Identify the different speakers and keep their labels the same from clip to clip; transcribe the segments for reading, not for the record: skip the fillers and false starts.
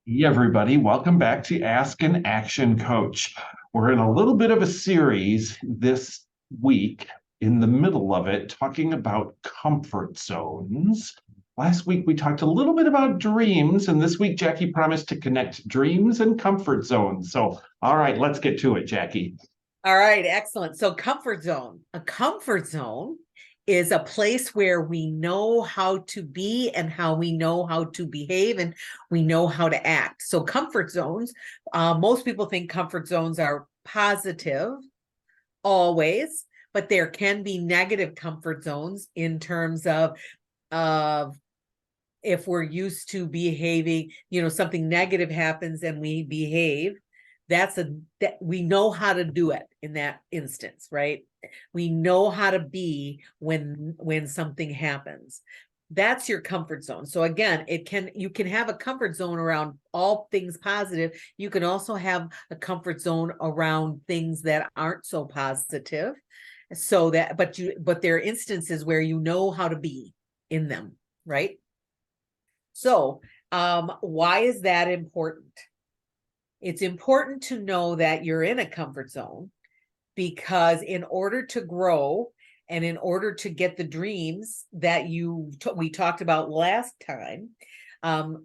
Speaker 1: Hey everybody, welcome back to Ask an Action Coach. We're in a little bit of a series this week, in the middle of it, talking about comfort zones. Last week we talked a little bit about dreams, and this week Jackie promised to connect dreams and comfort zones. So, all right, let's get to it, Jackie.
Speaker 2: All right, excellent. So comfort zone. A comfort zone is a place where we know how to be and how we know how to behave and we know how to act. So comfort zones, most people think comfort zones are positive always, but there can be negative comfort zones in terms of if we're used to behaving, something negative happens and we behave, that we know how to do it in that instance, right? We know how to be when something happens. That's your comfort zone. So again, you can have a comfort zone around all things positive. You can also have a comfort zone around things that aren't so positive. So that, but there are instances where you know how to be in them, right? So, why is that important? It's important to know that you're in a comfort zone because in order to grow and in order to get the dreams that we talked about last time,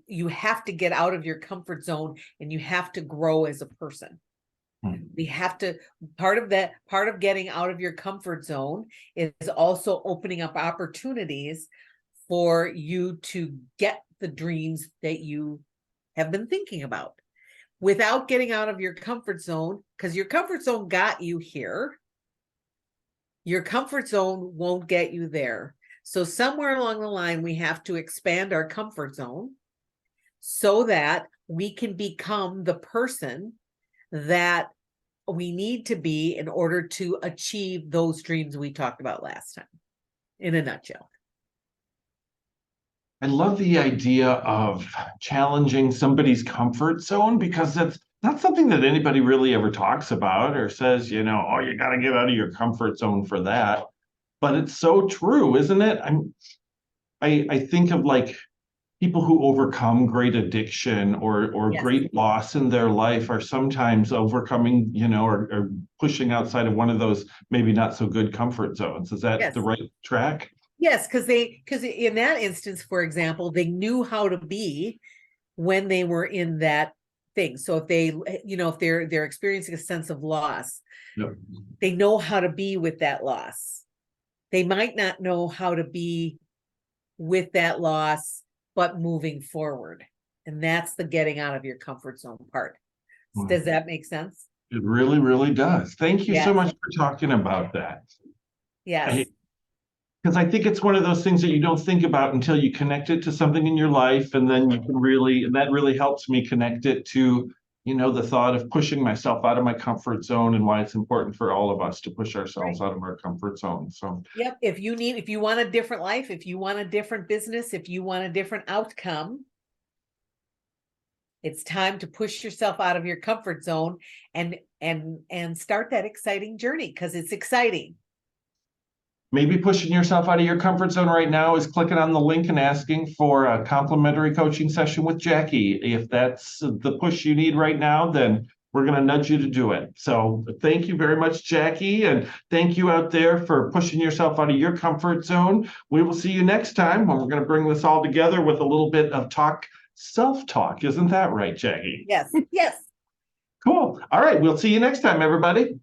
Speaker 2: you have to get out of your comfort zone and you have to grow as a person. We have to, part of getting out of your comfort zone is also opening up opportunities for you to get the dreams that you have been thinking about without getting out of your comfort zone, because your comfort zone got you here. Your comfort zone won't get you there. So somewhere along the line, we have to expand our comfort zone so that we can become the person that we need to be in order to achieve those dreams we talked about last time, in a nutshell.
Speaker 1: I love the idea of challenging somebody's comfort zone because that's not something that anybody really ever talks about or says, oh, you got to get out of your comfort zone for that. But it's so true, isn't it? I think of like people who overcome great addiction or
Speaker 2: Yes.
Speaker 1: great loss in their life are sometimes overcoming, or pushing outside of one of those maybe not so good comfort zones. Is that the
Speaker 2: Yes.
Speaker 1: right track?
Speaker 2: Yes, because in that instance, for example, they knew how to be when they were in that thing. So if they're experiencing a sense of loss,
Speaker 1: Yep.
Speaker 2: they know how to be with that loss. They might not know how to be with that loss, but moving forward. And that's the getting out of your comfort zone part. Does that make sense?
Speaker 1: It really, really does. Thank you so
Speaker 2: Yes.
Speaker 1: much for talking about that.
Speaker 2: Yes.
Speaker 1: Because I think it's one of those things that you don't think about until you connect it to something in your life, and then you can really, and that really helps me connect it to, the thought of pushing myself out of my comfort zone and why it's important for all of us to push ourselves
Speaker 2: Right.
Speaker 1: out of our comfort zone. So,
Speaker 2: Yep. If you want a different life, if you want a different business, if you want a different outcome, it's time to push yourself out of your comfort zone and start that exciting journey because it's exciting.
Speaker 1: maybe pushing yourself out of your comfort zone right now is clicking on the link and asking for a complimentary coaching session with Jackie. If that's the push you need right now, then we're going to nudge you to do it. So thank you very much, Jackie. And thank you out there for pushing yourself out of your comfort zone. We will see you next time when we're going to bring this all together with a little bit of self-talk. Isn't that right, Jackie?
Speaker 2: Yes. Yes.
Speaker 1: Cool. All right. We'll see you next time, everybody.